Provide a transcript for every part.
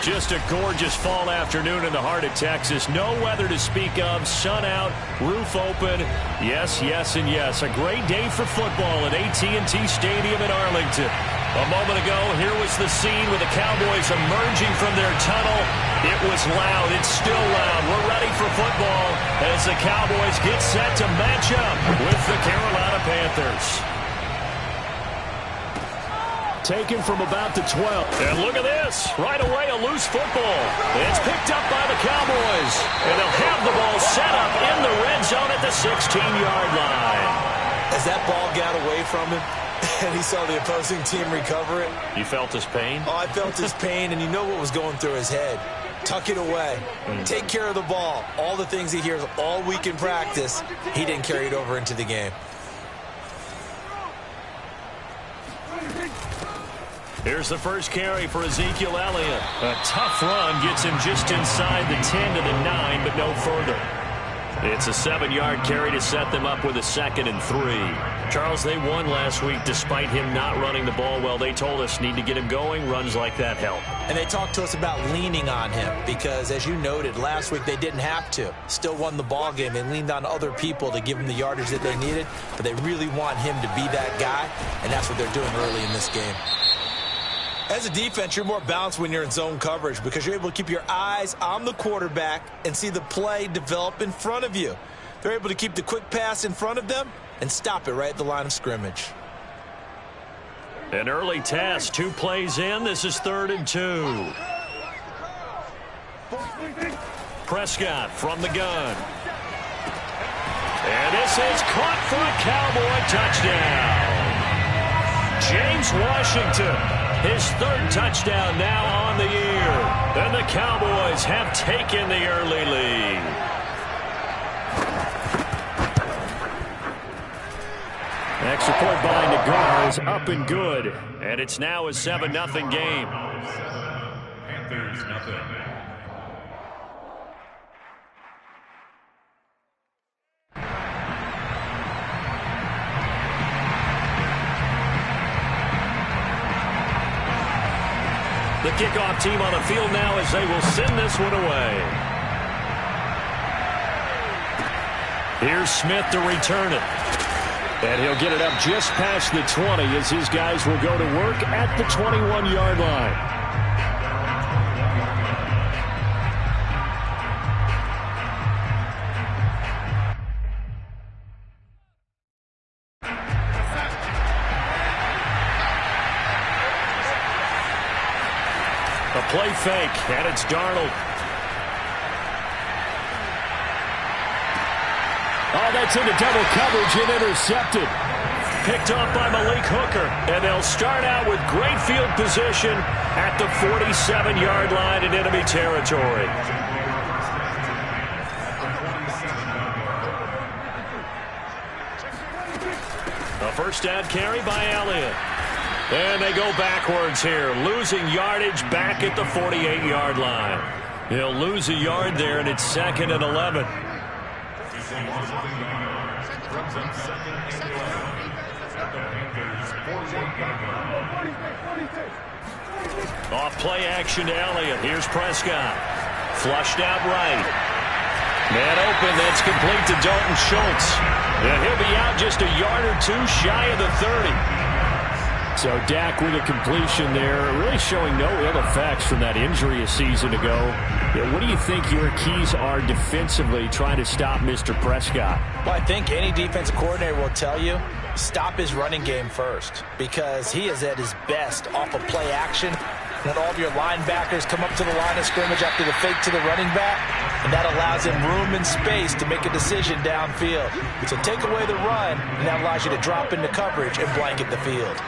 Just a gorgeous fall afternoon in the heart of Texas. No weather to speak of. Sun out, roof open. Yes, yes, and yes. A great day for football at AT&T Stadium in Arlington. A moment ago, here was the scene with the Cowboys emerging from their tunnel. It was loud. It's still loud. We're ready for football as the Cowboys get set to match up with the Carolina Panthers. Taken from about the 12. And look at this. Right away, a loose football. It's picked up by the Cowboys. And they'll have the ball set up in the red zone at the 16-yard line. As that ball got away from him, and he saw the opposing team recover it. You felt his pain? Oh, I felt his pain, and you know what was going through his head. Tuck it away. Take care of the ball. All the things he hears all week in practice, he didn't carry it over into the game. Here's the first carry for Ezekiel Elliott. A tough run gets him just inside the 10 to the 9, but no further. It's a 7-yard carry to set them up with a 2nd and 3. Charles, they won last week despite him not running the ball well. They told us need to get him going. Runs like that help. And they talked to us about leaning on him because, as you noted, last week they didn't have to. Still won the ball game. They leaned on other people to give him the yardage that they needed, but they really want him to be that guy, and that's what they're doing early in this game. As a defense, you're more balanced when you're in zone coverage because you're able to keep your eyes on the quarterback and see the play develop in front of you. They're able to keep the quick pass in front of them and stop it right at the line of scrimmage. An early test, 2 plays in. This is 3rd and 2. Prescott from the gun. And this is caught for a Cowboy touchdown. James Washington. His 3rd touchdown now on the year. And the Cowboys have taken the early lead. Extra point by Nagar is up and good. And it's now a 7-0 game. Panthers nothing. The kickoff team on the field now as they will send this one away. Here's Smith to return it. And he'll get it up just past the 20 as his guys will go to work at the 21-yard line. A play fake, and it's Darnold. Oh, that's into double coverage and intercepted. Picked off by Malik Hooker, and they'll start out with great field position at the 47-yard line in enemy territory. A first down carry by Elliott. And they go backwards here, losing yardage back at the 48-yard line. He'll lose a yard there, and it's 2nd and 11. Off play action to Elliott. Here's Prescott. Flushed out right. Man open, that's complete to Dalton Schultz. And he'll be out just a yard or 2 shy of the 30. So Dak with a completion there, really showing no ill effects from that injury a season ago. What do you think your keys are defensively trying to stop Mr. Prescott? Well, I think any defensive coordinator will tell you, stop his running game first because he is at his best off of play action. When all of your linebackers come up to the line of scrimmage after the fake to the running back, and that allows him room and space to make a decision downfield. So take away the run, and that allows you to drop into coverage and blanket the field.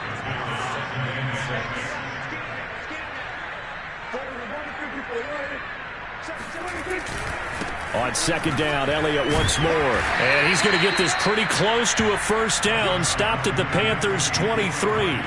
On 2nd down, Elliott once more. And he's going to get this pretty close to a first down. Stopped at the Panthers' 23.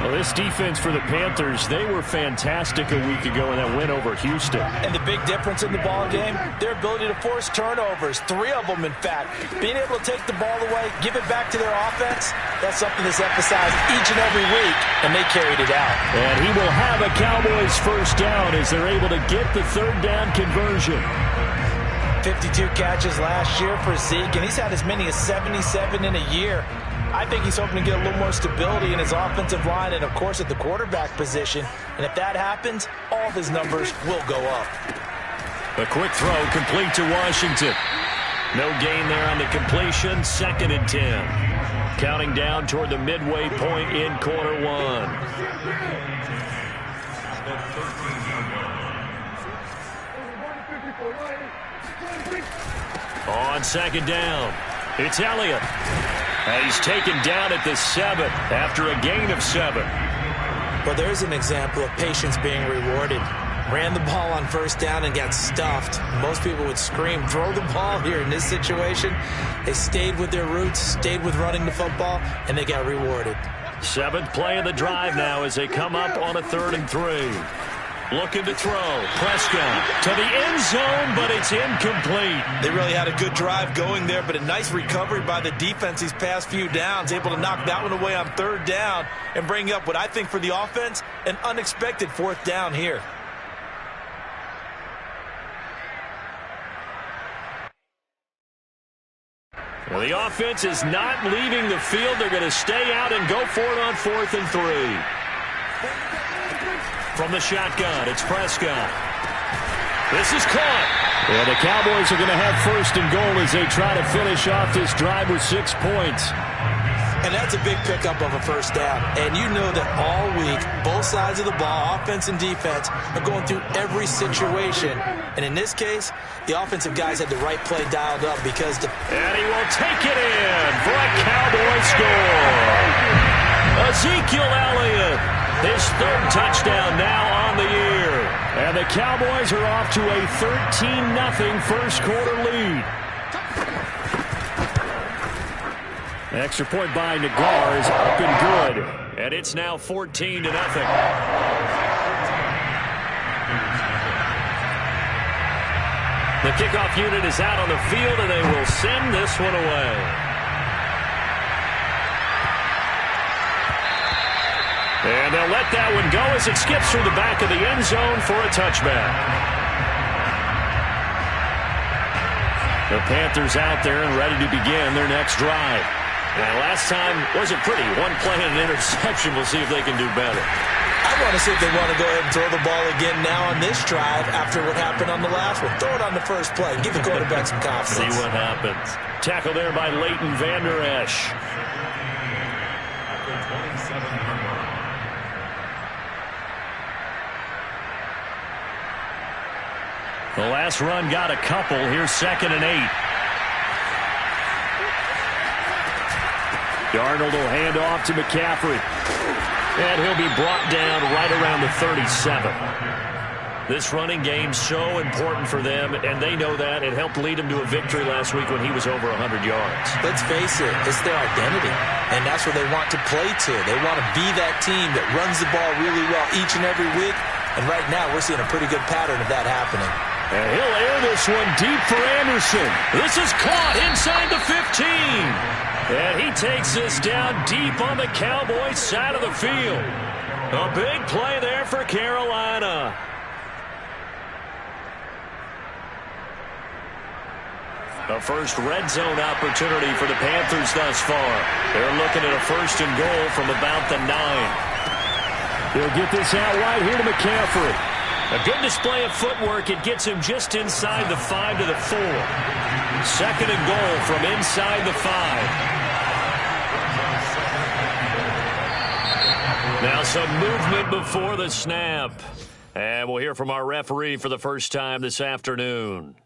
Well, this defense for the Panthers, they were fantastic a week ago in that win over Houston. And the big difference in the ball game, their ability to force turnovers, 3 of them in fact. Being able to take the ball away, give it back to their offense, that's something that's emphasized each and every week, and they carried it out. And he will have a Cowboys first down as they're able to get the third down conversion. 52 catches last year for Zeke, and he's had as many as 77 in a year. I think he's hoping to get a little more stability in his offensive line and, of course, at the quarterback position. And if that happens, all of his numbers will go up. A quick throw complete to Washington. No gain there on the completion. 2nd and 10. Counting down toward the midway point in quarter 1. On 2nd down, it's Elliott. He's taken down at the 7 after a gain of 7. Well, there's an example of patience being rewarded. Ran the ball on 1st down and got stuffed. Most people would scream, throw the ball here in this situation. They stayed with their roots, stayed with running the football, and they got rewarded. 7th play of the drive now as they come up on a 3rd and 3. Looking to throw. Prescott to the end zone, but it's incomplete. They really had a good drive going there, but a nice recovery by the defense these past few downs, able to knock that one away on 3rd down and bring up what I think for the offense, an unexpected 4th down here. Well, the offense is not leaving the field. They're going to stay out and go for it on 4th and 3. From the shotgun, it's Prescott. This is caught. And the Cowboys are going to have 1st and goal as they try to finish off this drive with 6 points. And that's a big pickup of a 1st down. And you know that all week, both sides of the ball, offense and defense, are going through every situation. And in this case, the offensive guys had the right play dialed up because And he will take it in for a Cowboy score. Ezekiel Elliott, his 3rd touchdown now on the year. And the Cowboys are off to a 13-0 first quarter lead. Extra point by Nagar is up and good. And it's now 14-0. The kickoff unit is out on the field, and they will send this one away. And they'll let that one go as it skips through the back of the end zone for a touchback. The Panthers out there and ready to begin their next drive. And last time wasn't pretty. 1 play and an interception. We'll see if they can do better. I want to see if they want to go ahead and throw the ball again now on this drive after what happened on the last one. Throw it on the first play. Give the quarterback some confidence. See what happens. Tackle there by Leighton Vander Esch. The last run got a couple. Here's 2nd and 8. Darnold will hand off to McCaffrey. And he'll be brought down right around the 37. This running game so important for them, and they know that. It helped lead them to a victory last week when he was over 100 yards. Let's face it, it's their identity, and that's what they want to play to. They want to be that team that runs the ball really well each and every week, and right now we're seeing a pretty good pattern of that happening. And he'll air this one deep for Anderson. This is caught inside the 15. And he takes this down deep on the Cowboys side of the field. A big play there for Carolina. The first red zone opportunity for the Panthers thus far. They're looking at a 1st and goal from about the 9. They'll get this out wide here to McCaffrey. A good display of footwork. It gets him just inside the 5 to the 4. 2nd and goal from inside the 5. Now some movement before the snap. And we'll hear from our referee for the first time this afternoon.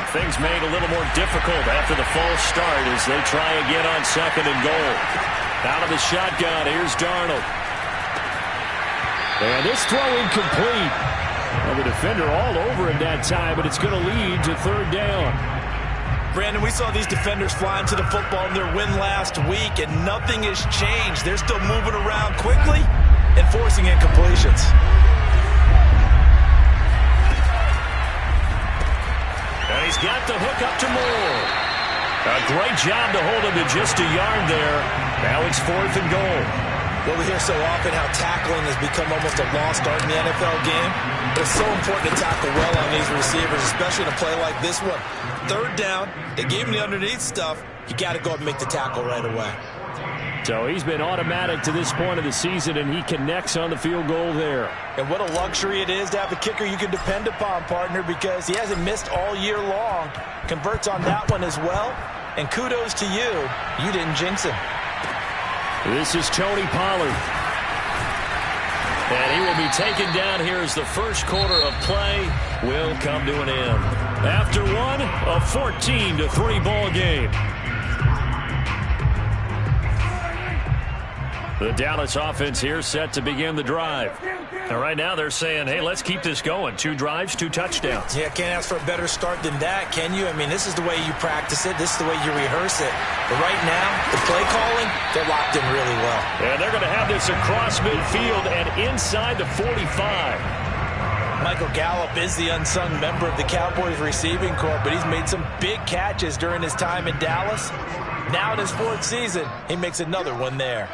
Things made a little more difficult after the false start as they try again on 2nd and goal. Out of the shotgun, here's Darnold. And this throw incomplete. Well, the defender all over him that time, but it's going to lead to third down. Brandon, we saw these defenders flying to the football in their win last week, and nothing has changed. They're still moving around quickly and forcing incompletions. And he's got the hook up to Moore. A great job to hold him to just a yard there. Now it's 4th and goal. Well, we hear so often how tackling has become almost a lost art in the NFL game. But it's so important to tackle well on these receivers, especially in a play like this one. Third down, they gave him the underneath stuff. You got to go up and make the tackle right away. So he's been automatic to this point of the season, and he connects on the field goal there. And what a luxury it is to have a kicker you can depend upon, partner, because he hasn't missed all year long. Converts on that one as well. And kudos to you. You didn't jinx him. This is Tony Pollard. And he will be taken down here as the first quarter of play will come to an end. After one, a 14-3 ball game. The Dallas offense here set to begin the drive. And right now they're saying, hey, let's keep this going. 2 drives, 2 touchdowns. Yeah, can't ask for a better start than that, can you? I mean, this is the way you practice it. This is the way you rehearse it. But right now, the play calling, they're locked in really well. And they're going to have this across midfield and inside the 45. Michael Gallup is the unsung member of the Cowboys receiving corps, but he's made some big catches during his time in Dallas. Now in his 4th season, he makes another one there.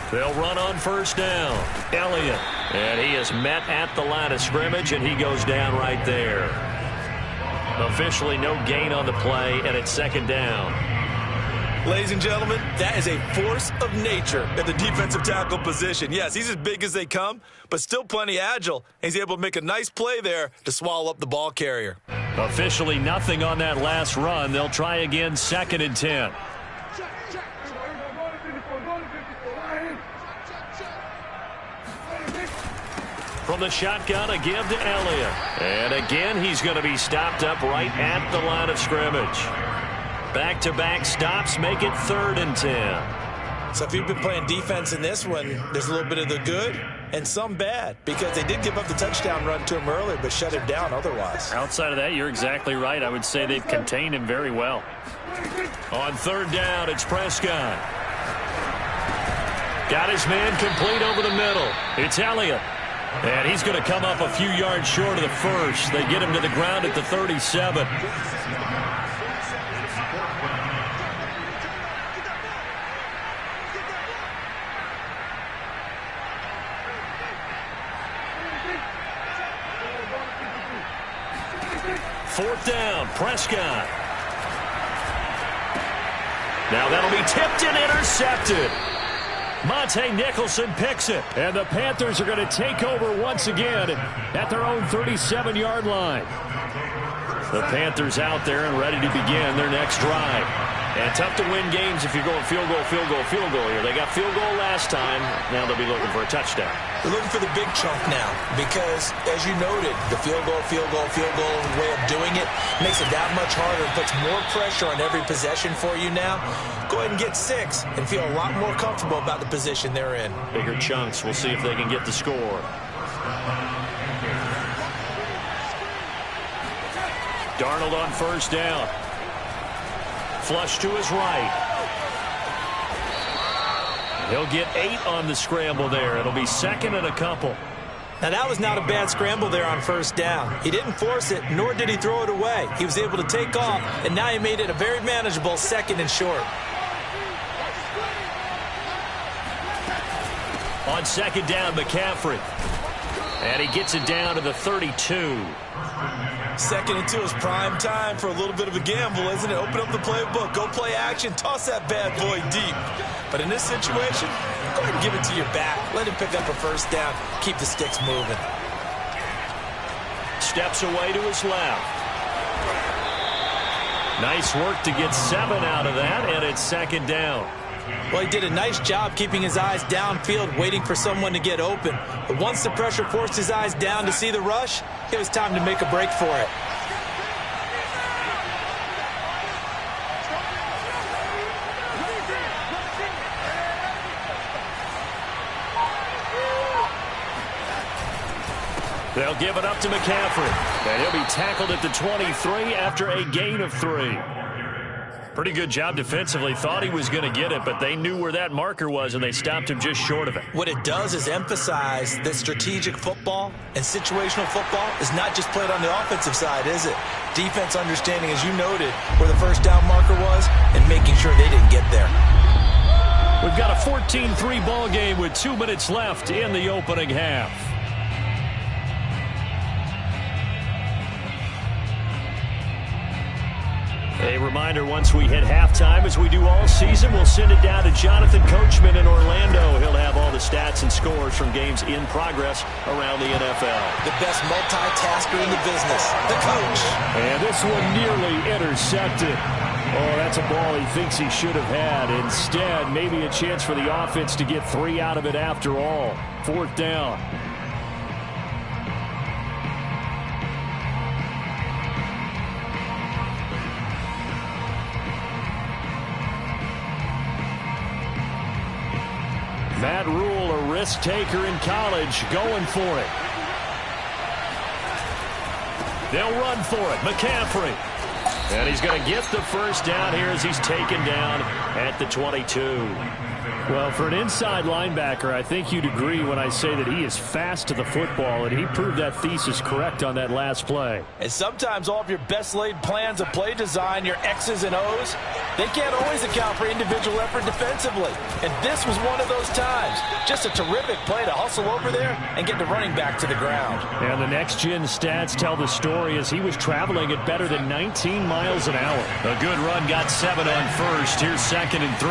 They'll run on first down. Elliott. And he is met at the line of scrimmage, and he goes down right there. Officially no gain on the play, and it's 2nd down. Ladies and gentlemen, that is a force of nature at the defensive tackle position. Yes, he's as big as they come, but still plenty agile. He's able to make a nice play there to swallow up the ball carrier. Officially nothing on that last run. They'll try again, 2nd and 10. From the shotgun, a give to Elliott. And again, he's going to be stopped up right at the line of scrimmage. Back-to-back stops make it 3rd and 10. So if you've been playing defense in this one, there's a little bit of the good and some bad, because they did give up the touchdown run to him earlier, but shut him down otherwise. Outside of that, you're exactly right. I would say they've contained him very well. On 3rd down, it's Prescott. Got his man complete over the middle. It's Elliott. And he's going to come up a few yards short of the first. They get him to the ground at the 37. Fourth down, Prescott. Now that'll be tipped and intercepted. Monte Nicholson picks it. And the Panthers are going to take over once again at their own 37-yard line. The Panthers out there and ready to begin their next drive. And tough to win games if you're going field goal, field goal, field goal here. They got field goal last time. Now they'll be looking for a touchdown. They're looking for the big chunk now because, as you noted, the field goal way of doing it makes it that much harder and puts more pressure on every possession for you now. Go ahead and get 6 and feel a lot more comfortable about the position they're in. Bigger chunks. We'll see if they can get the score. Darnold on first down. Flush to his right. He'll get 8 on the scramble there. It'll be 2nd and a couple. Now, that was not a bad scramble there on first down. He didn't force it, nor did he throw it away. He was able to take off, and now he made it a very manageable 2nd and short. On 2nd down, McCaffrey. And he gets it down to the 32. 2nd and 2 is prime time for a little bit of a gamble, isn't it? Open up the playbook, go play action, toss that bad boy deep. But in this situation, go ahead and give it to your back. Let him pick up a first down. Keep the sticks moving. Steps away to his left. Nice work to get 7 out of that, and it's 2nd down. Well, he did a nice job keeping his eyes downfield, waiting for someone to get open. But once the pressure forced his eyes down to see the rush, it was time to make a break for it. They'll give it up to McCaffrey. And he'll be tackled at the 23 after a gain of 3. Pretty good job defensively. Thought he was going to get it, but they knew where that marker was, and they stopped him just short of it. What it does is emphasize that strategic football and situational football is not just played on the offensive side, is it? Defense understanding, as you noted, where the first down marker was and making sure they didn't get there. We've got a 14-3 ball game with 2 minutes left in the opening half. A reminder, once we hit halftime, as we do all season, we'll send it down to Jonathan Coachman in Orlando. He'll have all the stats and scores from games in progress around the NFL. The best multitasker in the business, the coach. And this one nearly intercepted. Oh, that's a ball he thinks he should have had. Instead, maybe a chance for the offense to get 3 out of it after all. 4th down. Matt Rule, a risk taker in college, going for it. They'll run for it. McCaffrey. And he's going to get the first down here as he's taken down at the 22. Well, for an inside linebacker, I think you'd agree when I say that he is fast to the football, and he proved that thesis correct on that last play. And sometimes all of your best laid plans of play design, your X's and O's, they can't always account for individual effort defensively. And this was one of those times. Just a terrific play to hustle over there and get the running back to the ground. And the next-gen stats tell the story as he was traveling at better than 19 miles an hour. A good run got 7 on first. Here's 2nd and 3.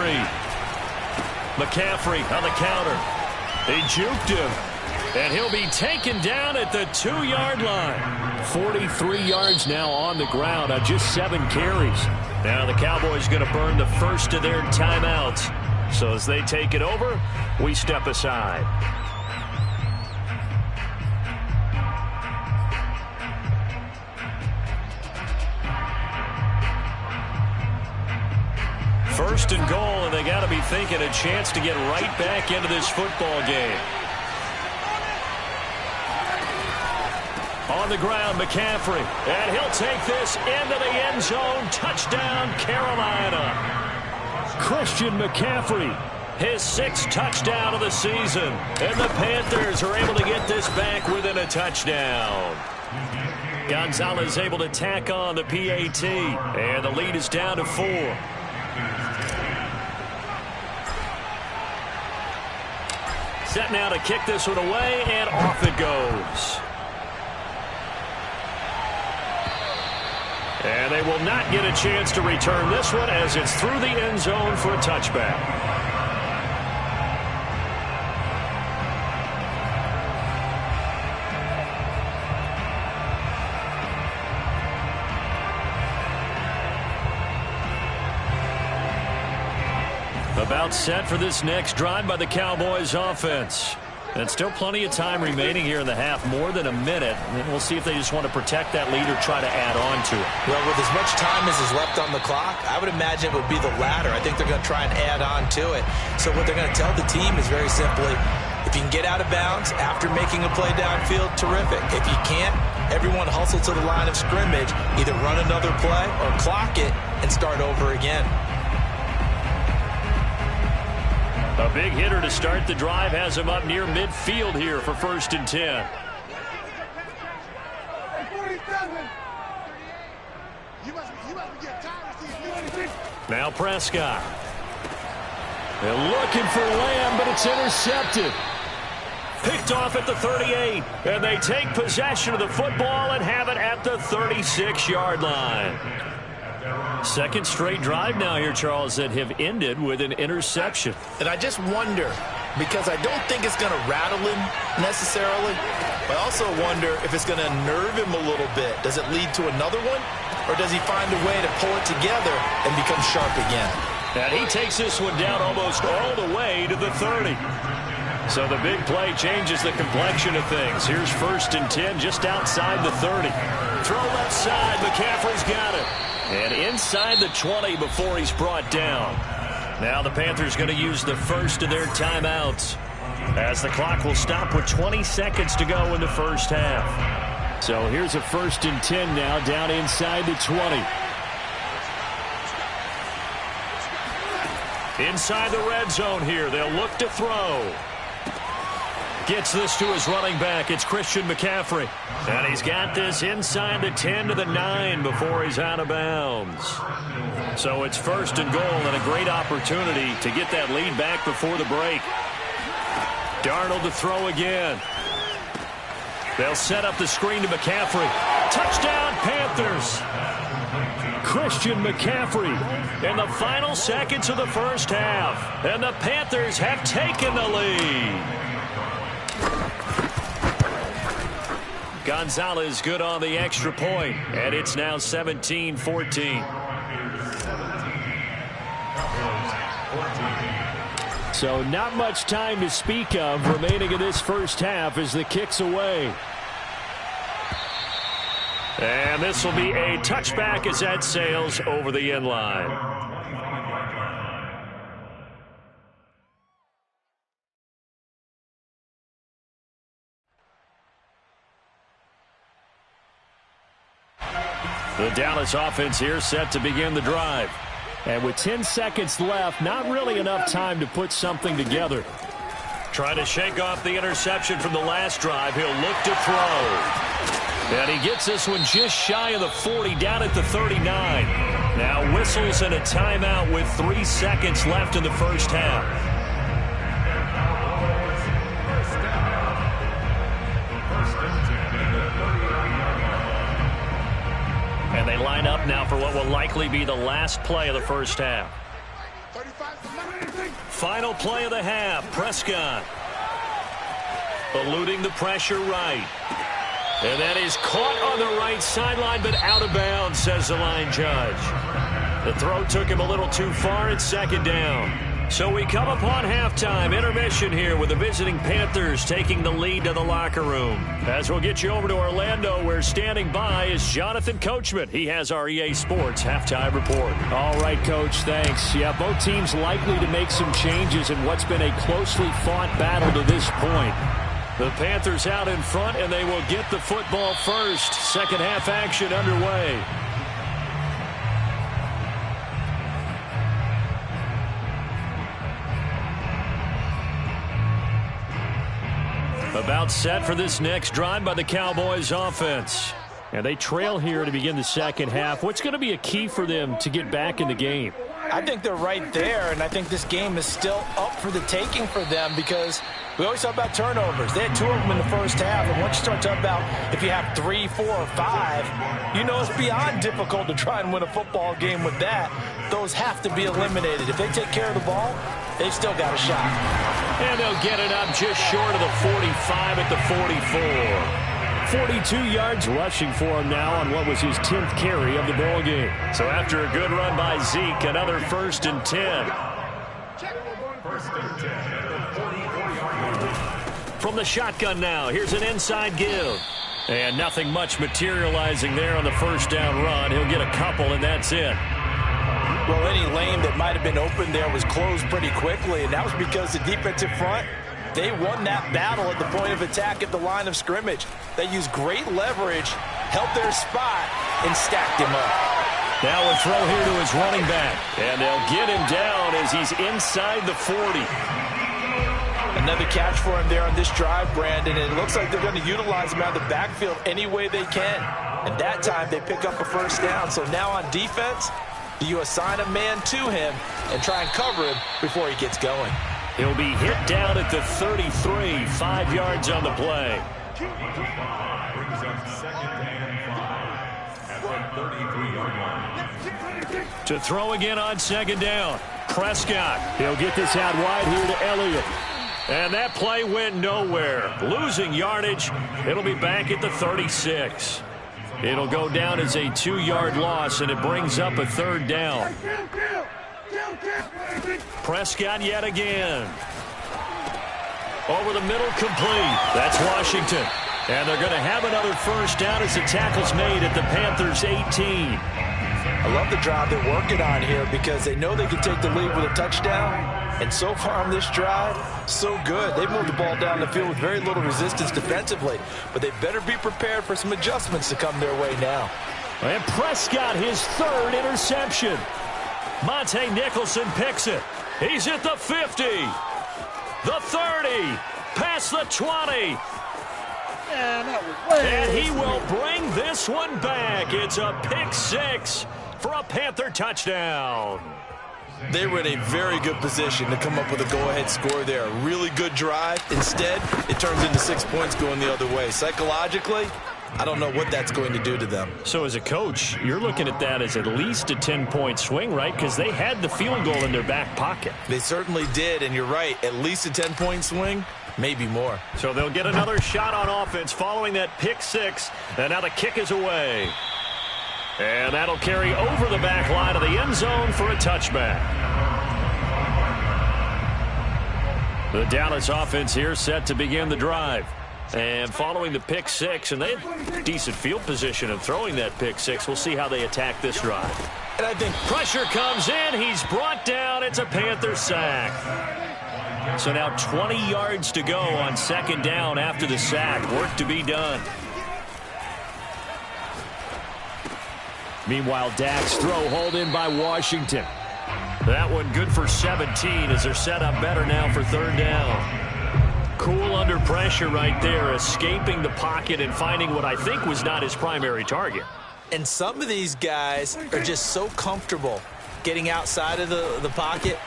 McCaffrey on the counter. They juked him. And he'll be taken down at the 2-yard line. 43 yards now on the ground on just 7 carries. Now the Cowboys going to burn the first of their timeouts. So as they take it over, we step aside. First and goal, and they got to be thinking a chance to get right back into this football game. On the ground, McCaffrey, and he'll take this into the end zone. Touchdown, Carolina. Christian McCaffrey, his 6th touchdown of the season, and the Panthers are able to get this back within a touchdown. Gonzalez able to tack on the PAT, and the lead is down to 4. Set now to kick this one away, and off it goes. And they will not get a chance to return this one as it's through the end zone for a touchback. About set for this next drive by the Cowboys offense. And still plenty of time remaining here in the half, more than a minute. And we'll see if they just want to protect that lead or try to add on to it. Well, with as much time as is left on the clock, I would imagine it would be the latter. I think they're going to try and add on to it. So what they're going to tell the team is very simply, if you can get out of bounds after making a play downfield, terrific. If you can't, everyone hustle to the line of scrimmage, either run another play or clock it and start over again. A big hitter to start the drive has him up near midfield here for 1st and 10. Now Prescott. They're looking for Lamb, but it's intercepted. Picked off at the 38, and they take possession of the football and have it at the 36-yard line. 2nd straight drive now here, Charles, that have ended with an interception. And I just wonder, because I don't think it's going to rattle him necessarily, but I also wonder if it's going to nerve him a little bit. Does it lead to another one, or does he find a way to pull it together and become sharp again? And he takes this one down almost all the way to the 30. So the big play changes the complexion of things. Here's 1st and 10 just outside the 30. Throw left side. McCaffrey's got it. And inside the 20 before he's brought down. Now the Panthers going to use the first of their timeouts. as the clock will stop with 20 seconds to go in the first half. So here's a 1st and 10 now, down inside the 20. Inside the red zone here, they'll look to throw. Gets this to his running back. It's Christian McCaffrey. And he's got this inside the 10 to the 9 before he's out of bounds. So it's 1st and goal and a great opportunity to get that lead back before the break. Darnold to throw again. They'll set up the screen to McCaffrey. Touchdown, Panthers. Christian McCaffrey in the final seconds of the first half. And the Panthers have taken the lead. Gonzalez good on the extra point, and it's now 17-14. So not much time to speak of remaining in this first half as the kick's away. And this will be a touchback as that sails over the end line. The Dallas offense here set to begin the drive. And with 10 seconds left, not really enough time to put something together. Trying to shake off the interception from the last drive. He'll look to throw. And he gets this one just shy of the 40, down at the 39. Now whistles and a timeout with 3 seconds left in the first half. And they line up now for what will likely be the last play of the first half. Final play of the half, Prescott. Eluding the pressure right. And that is caught on the right sideline, but out of bounds, says the line judge. The throw took him a little too far. It's 2nd down. So we come upon halftime intermission here with the visiting Panthers taking the lead to the locker room. As we'll get you over to Orlando, where standing by is Jonathan Coachman. He has our EA Sports halftime report. All right, Coach, thanks. Yeah, both teams likely to make some changes in what's been a closely fought battle to this point. The Panthers out in front, and they will get the football first. Second half action underway. About set for this next drive by the Cowboys offense. And they trail here to begin the second half. What's going to be a key for them to get back in the game? I think they're right there, and I think this game is still up for the taking for them because we always talk about turnovers. They had 2 of them in the first half, and once you start talking about if you have 3, 4, or 5, you know it's beyond difficult to try and win a football game with that. Those have to be eliminated. If they take care of the ball, they've still got a shot. And they'll get it up just short of the 45 at the 44. 42 yards rushing for him now on what was his 10th carry of the ball game. So after a good run by Zeke, another 1st and 10. From the shotgun now, here's an inside give. And nothing much materializing there on the first down run. He'll get a couple, and that's it. Well, any lane that might have been open there was closed pretty quickly, and that was because the defensive front, they won that battle at the point of attack at the line of scrimmage. They used great leverage, held their spot, and stacked him up. Now a throw here to his running back, and they'll get him down as he's inside the 40. Another catch for him there on this drive, Brandon, and it looks like they're going to utilize him out of the backfield any way they can. And that time they pick up a first down. So now on defense, you assign a man to him and try and cover him before he gets going. He'll be hit down at the 33, 5 yards on the play. Brings up 2nd and 5 at the 33-yard line. To throw again on 2nd down. Prescott. He'll get this out wide here to Elliott. And that play went nowhere. Losing yardage. It'll be back at the 36. It'll go down as a 2-yard loss, and it brings up a 3rd down. Prescott yet again. Over the middle, complete. That's Washington. And they're going to have another first down as the tackle's made at the Panthers' 18. I love the drive they're working on here because they know they can take the lead with a touchdown, And so far on this drive, so good. They moved the ball down the field with very little resistance defensively, but they better be prepared for some adjustments to come their way now. And Prescott, his third interception. Monte Nicholson picks it. He's at the 50, the 30, past the 20. And he will bring this one back. It's a pick six for a Panther touchdown. They were in a very good position to come up with a go-ahead score there. A really good drive. Instead, it turns into 6 points going the other way. Psychologically, I don't know what that's going to do to them. So as a coach, you're looking at that as at least a 10-point swing, right? Because they had the field goal in their back pocket. They certainly did, and you're right. At least a 10-point swing, maybe more. So they'll get another shot on offense following that pick six. And now the kick is away. And that'll carry over the back line of the end zone for a touchback. The Dallas offense here set to begin the drive. And following the pick six, and they had decent field position of throwing that pick six. We'll see how they attack this drive. And I think pressure comes in. He's brought down. It's a Panther sack. So now 20 yards to go on second down after the sack. Work to be done. Meanwhile, Dak's throw hauled in by Washington. That one good for 17 as they're set up better now for third down. Cool under pressure right there, escaping the pocket and finding what I think was not his primary target. And some of these guys are just so comfortable getting outside of the pocket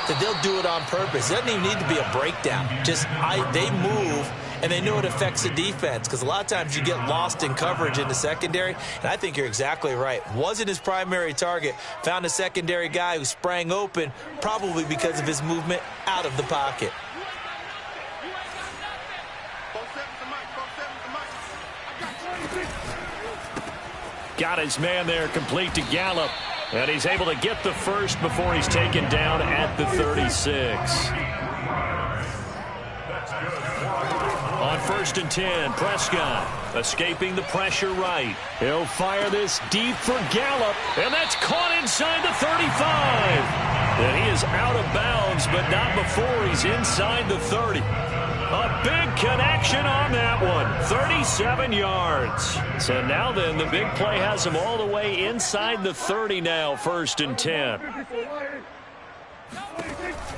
that they'll do it on purpose. It doesn't even need to be a breakdown. Just they move, and they know it affects the defense because a lot of times you get lost in coverage in the secondary, and I think you're exactly right. Wasn't his primary target. Found a secondary guy who sprang open, probably because of his movement out of the pocket. Got his man there, complete to Gallup. And he's able to get the first before he's taken down at the 36. On 1st and 10, Prescott escaping the pressure right. He'll fire this deep for Gallup, and that's caught inside the 35. And he is out of bounds, but not before he's inside the 30. A big connection on that one. 37 yards. So now then, the big play has him all the way inside the 30 now, 1st and 10.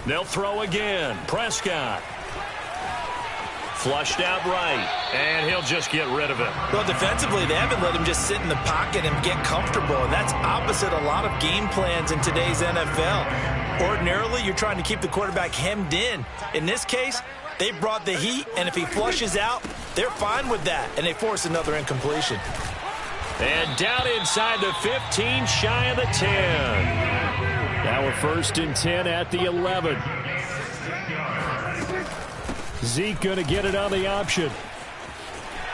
They'll throw again. Prescott. Flushed out right, and he'll just get rid of it. Well, defensively, they haven't let him just sit in the pocket and get comfortable, and that's opposite a lot of game plans in today's NFL. Ordinarily, you're trying to keep the quarterback hemmed in. In this case, they brought the heat, and if he flushes out, they're fine with that, and they force another incompletion. And down inside the 15, shy of the 10. Now a 1st and 10 at the 11. Zeke going to get it on the option.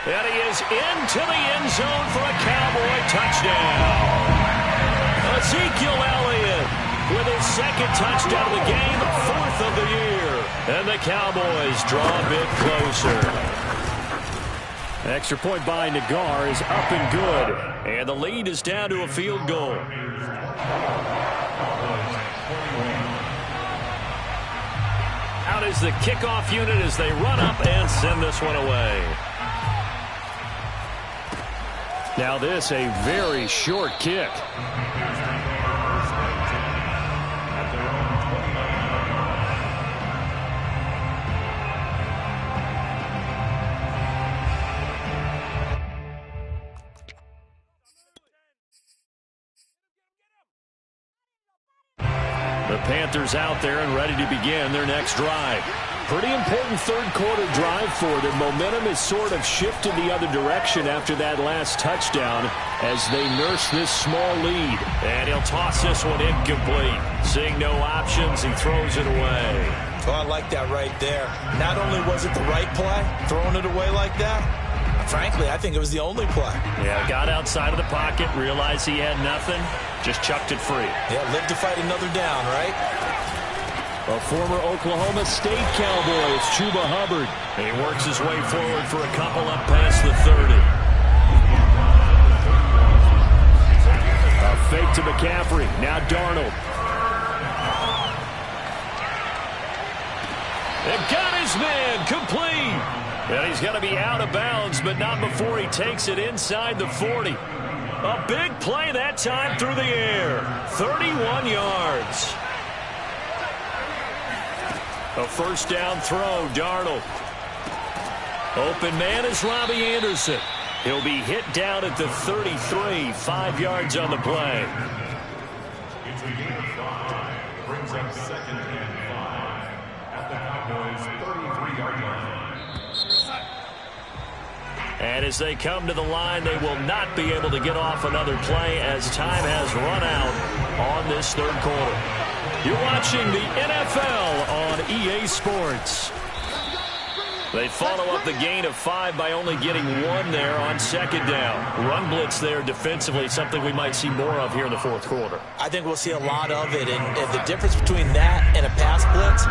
And he is into the end zone for a Cowboy touchdown. Ezekiel Elliott with his second touchdown of the game, 4th of the year. And the Cowboys draw a bit closer. Extra point by Nagar is up and good. And the lead is down to a field goal. Out is the kickoff unit as they run up and send this one away. Now this, a very short kick. The Panthers out there and ready to begin their next drive. Pretty important third-quarter drive for them. Momentum has sort of shifted the other direction after that last touchdown as they nurse this small lead. And he'll toss this one incomplete. Seeing no options, he throws it away. Oh, I like that right there. Not only was it the right play, throwing it away like that, frankly, I think it was the only play. Yeah, got outside of the pocket, realized he had nothing, just chucked it free. Yeah, live to fight another down, right? A former Oklahoma State Cowboy is Chuba Hubbard. He works his way forward for a couple up past the 30. A fake to McCaffrey. Now Darnold. And got his man complete. And he's going to be out of bounds, but not before he takes it inside the 40. A big play that time through the air. 31 yards. A first down throw, Darnold. Open man is Robbie Anderson. He'll be hit down at the 33, 5 yards on the play. It's a gain of 5. Brings up second and 5 at the Cowboys' 33-yard line. And as they come to the line, they will not be able to get off another play as time has run out on this third quarter. You're watching the NFL on EA Sports. They follow up the gain of 5 by only getting 1 there on second down. Run blitz there defensively, something we might see more of here in the fourth quarter. I think we'll see a lot of it, and the difference between that and a pass blitz,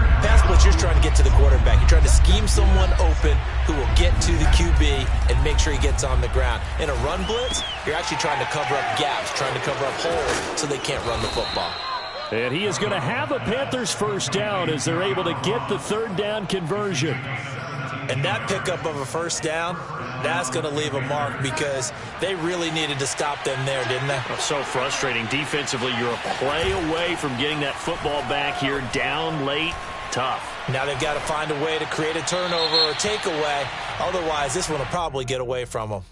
you're trying to get to the quarterback. You're trying to scheme someone open who will get to the QB and make sure he gets on the ground. In a run blitz, you're actually trying to cover up gaps, trying to cover up holes so they can't run the football. And he is going to have a Panthers first down as they're able to get the third down conversion. And that pickup of a first down, that's going to leave a mark because they really needed to stop them there, didn't they? So frustrating. Defensively, you're a play away from getting that football back here down late. Tough. Now they've got to find a way to create a turnover or takeaway. Otherwise, this one will probably get away from them.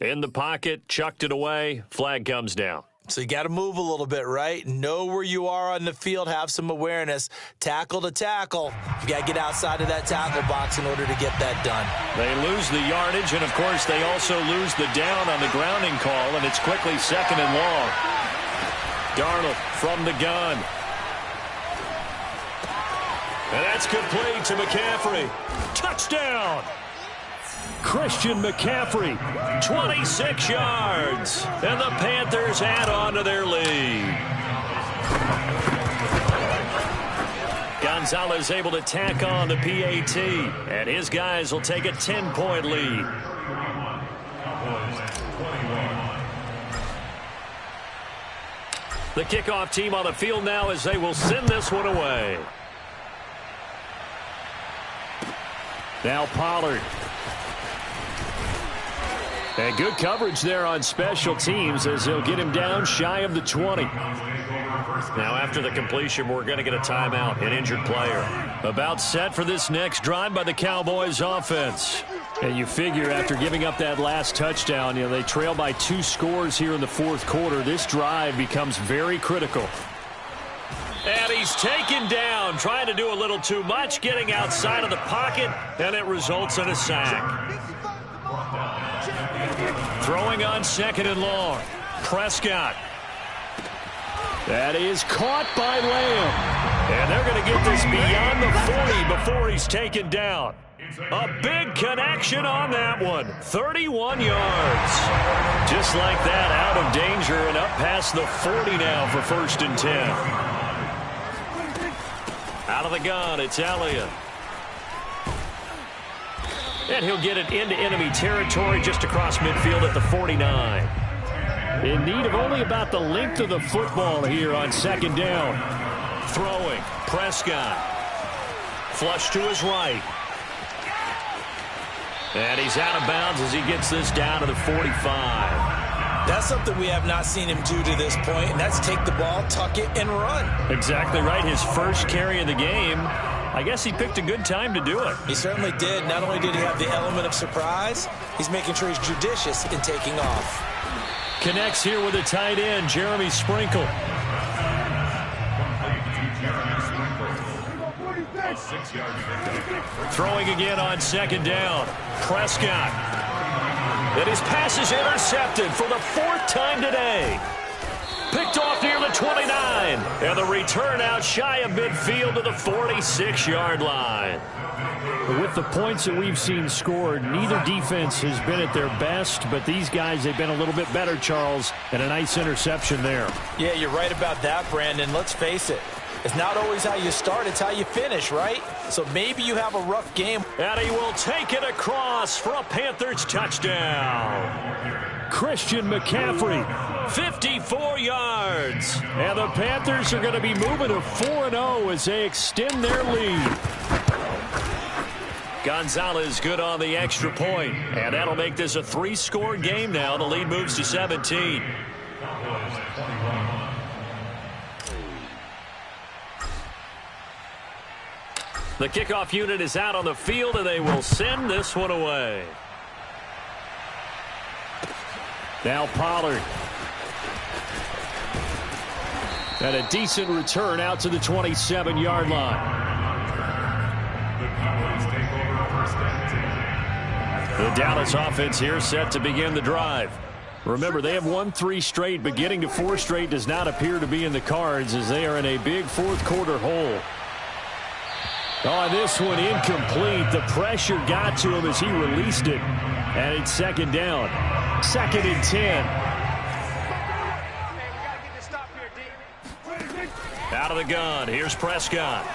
In the pocket, chucked it away. Flag comes down. So you got to move a little bit, right? Know where you are on the field. Have some awareness. Tackle to tackle. You got to get outside of that tackle box in order to get that done. They lose the yardage, and, of course, they also lose the down on the grounding call, and it's quickly second and long. Darnold from the gun. And that's complete to McCaffrey. Touchdown! Christian McCaffrey, 26 yards. And the Panthers add on to their lead. Gonzalez able to tack on the PAT. And his guys will take a 10-point lead. The kickoff team on the field now as they will send this one away. Now Pollard. And good coverage there on special teams as they'll get him down shy of the 20. Now after the completion, we're going to get a timeout, an injured player. About set for this next drive by the Cowboys offense. And you figure after giving up that last touchdown, they trail by 2 scores here in the fourth quarter. This drive becomes very critical. And he's taken down, trying to do a little too much, getting outside of the pocket, and it results in a sack. Throwing on second and long. Prescott. That is caught by Lamb. And they're going to get this beyond the 40 before he's taken down. A big connection on that one. 31 yards. Just like that, out of danger and up past the 40 now for first and 10. Out of the gun, it's Elliott. And he'll get it into enemy territory just across midfield at the 49. In need of only about the length of the football here on second down. Throwing, Prescott. Flush to his right. And he's out of bounds as he gets this down to the 45. That's something we have not seen him do to this point, and that's take the ball, tuck it, and run. Exactly right. His first carry of the game. I guess he picked a good time to do it. He certainly did. Not only did he have the element of surprise, he's making sure he's judicious in taking off. Connects here with a tight end, Jeremy Sprinkle. Throwing again on second down. Prescott. And his pass is intercepted for the 4th time today. Picked off near the 29. And the return out shy of midfield to the 46-yard line. With the points that we've seen scored, neither defense has been at their best, but these guys, they've been a little bit better, Charles, and a nice interception there. Yeah, you're right about that, Brandon. Let's face it. It's not always how you start, it's how you finish, right? So maybe you have a rough game. And he will take it across for a Panthers touchdown. Christian McCaffrey, 54 yards. And the Panthers are going to be moving to 4-0 as they extend their lead. Gonzalez good on the extra point, and that'll make this a 3-score game now. The lead moves to 17. The kickoff unit is out on the field, and they will send this one away. Now Pollard. And a decent return out to the 27-yard line. The Dallas offense here set to begin the drive. Remember, they have won 3 straight, but getting to 4 straight does not appear to be in the cards as they are in a big fourth-quarter hole. Oh, this one incomplete. The pressure got to him as he released it. And it's second down. 2nd and 10. Out of the gun. Here's Prescott.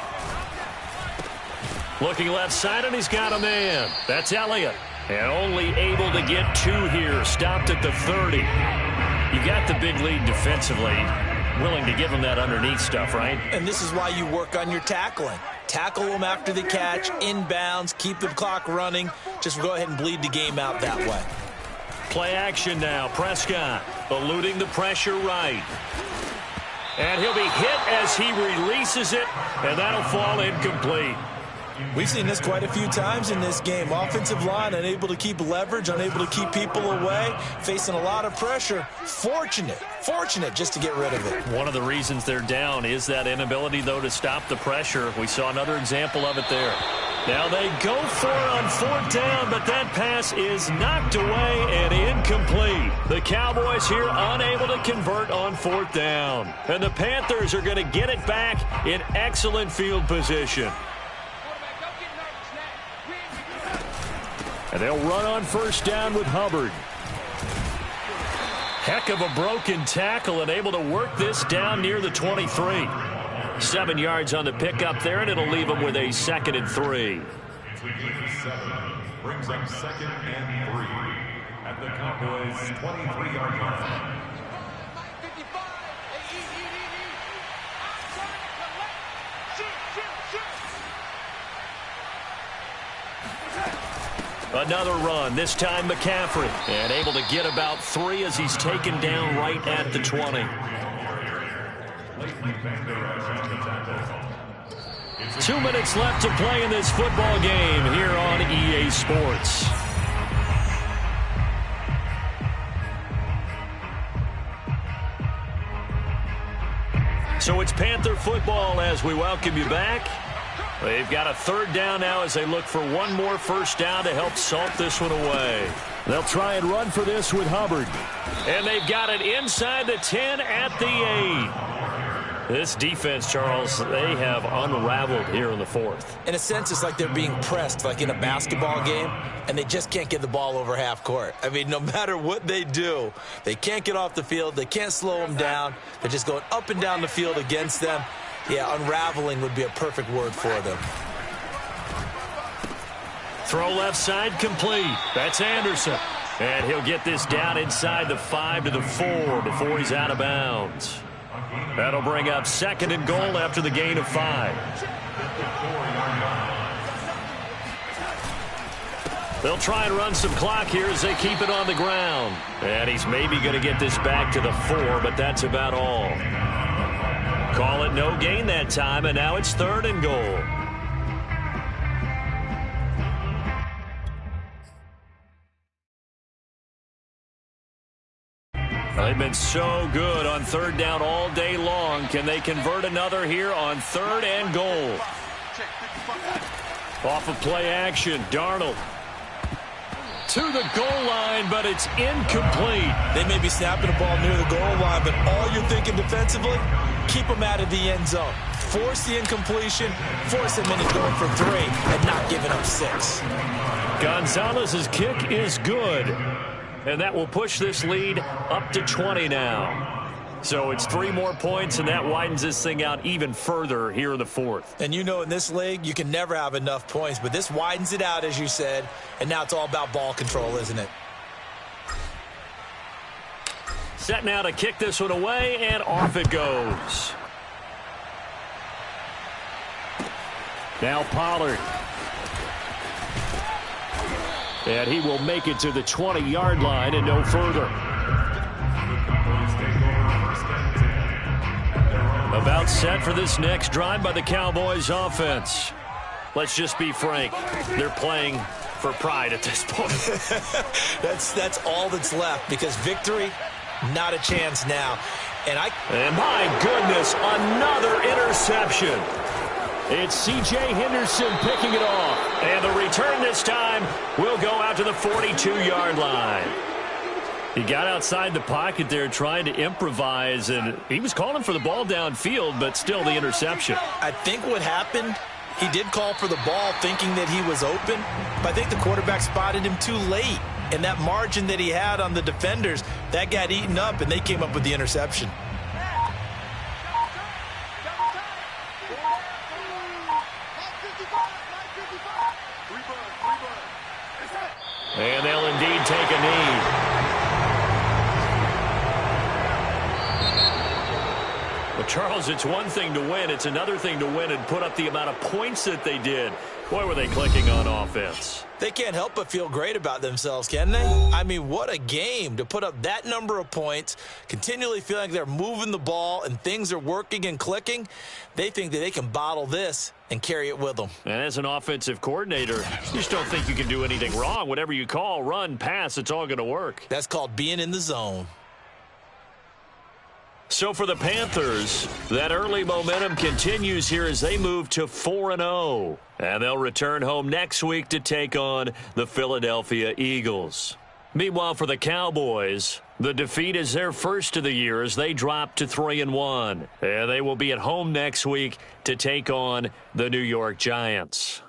Looking left side, and he's got a man. That's Elliott. And only able to get 2 here. Stopped at the 30. You got the big lead defensively. Willing to give him that underneath stuff, right? And this is why you work on your tackling. Tackle them after the catch, inbounds, keep the clock running. Just go ahead and bleed the game out that way. Play action now. Prescott eluding the pressure right. And he'll be hit as he releases it, and that'll fall incomplete. We've seen this quite a few times in this game. Offensive line unable to keep leverage, unable to keep people away, facing a lot of pressure. Fortunate just to get rid of it. One of the reasons they're down is that inability, though, to stop the pressure. We saw another example of it there. Now they go for it on 4th down, but that pass is knocked away and incomplete. The Cowboys here unable to convert on 4th down. And the Panthers are going to get it back in excellent field position. And they'll run on 1st down with Hubbard. Heck of a broken tackle and able to work this down near the 23. 7 yards on the pickup there, and it'll leave them with a 2nd and 3. Brings up 2nd and 3 at the Cowboys' 23-yard line. Another run, this time McCaffrey. And able to get about 3 as he's taken down right at the 20. 2 minutes left to play in this football game here on EA Sports. So it's Panther football as we welcome you back. They've got a 3rd down now as they look for one more 1st down to help salt this one away. They'll try and run for this with Hubbard. And they've got it inside the 10 at the 8. This defense, Charles, they have unraveled here in the 4th. In a sense, it's like they're being pressed like in a basketball game, and they just can't get the ball over half court. I mean, no matter what they do, they can't get off the field. They can't slow them down. They're just going up and down the field against them. Yeah, unraveling would be a perfect word for them. Throw left side complete. That's Anderson. And he'll get this down inside the 5 to the 4 before he's out of bounds. That'll bring up 2nd and goal after the gain of 5. They'll try and run some clock here as they keep it on the ground. And he's maybe going to get this back to the 4, but that's about all. Call it no gain that time, and now it's 3rd and goal. They've been so good on 3rd down all day long. Can they convert another here on 3rd and goal? Off of play action, Darnold to the goal line, but it's incomplete. They may be snapping the ball near the goal line, but all you're thinking defensively, keep them out of the end zone. Force the incompletion, force them into going for 3 and not giving up 6. Gonzalez's kick is good, and that will push this lead up to 20 now. So it's 3 more points, and that widens this thing out even further here in the 4th. And you know in this league, you can never have enough points, but this widens it out, as you said, and now it's all about ball control, isn't it? Set now to kick this one away, and off it goes. Now Pollard. And he will make it to the 20-yard line and no further. About set for this next drive by the Cowboys offense. Let's just be frank. They're playing for pride at this point. That's all that's left, because victory, not a chance now. And my goodness, another interception. It's C.J. Henderson picking it off. And the return this time will go out to the 42-yard line. He got outside the pocket there trying to improvise, and he was calling for the ball downfield, but still the interception. I think what happened, he did call for the ball thinking that he was open, but I think the quarterback spotted him too late. And that margin that he had on the defenders, that got eaten up, and they came up with the interception. And they'll indeed take a knee. Well, Charles, it's one thing to win. It's another thing to win and put up the amount of points that they did. Boy, were they clicking on offense. They can't help but feel great about themselves, can they? I mean, what a game to put up that number of points, continually feeling like they're moving the ball and things are working and clicking. They think that they can bottle this and carry it with them. And as an offensive coordinator, you just don't think you can do anything wrong. Whatever you call, run, pass, it's all going to work. That's called being in the zone. So for the Panthers, that early momentum continues here as they move to 4-0. And they'll return home next week to take on the Philadelphia Eagles. Meanwhile, for the Cowboys, the defeat is their first of the year as they drop to 3-1. And they will be at home next week to take on the New York Giants.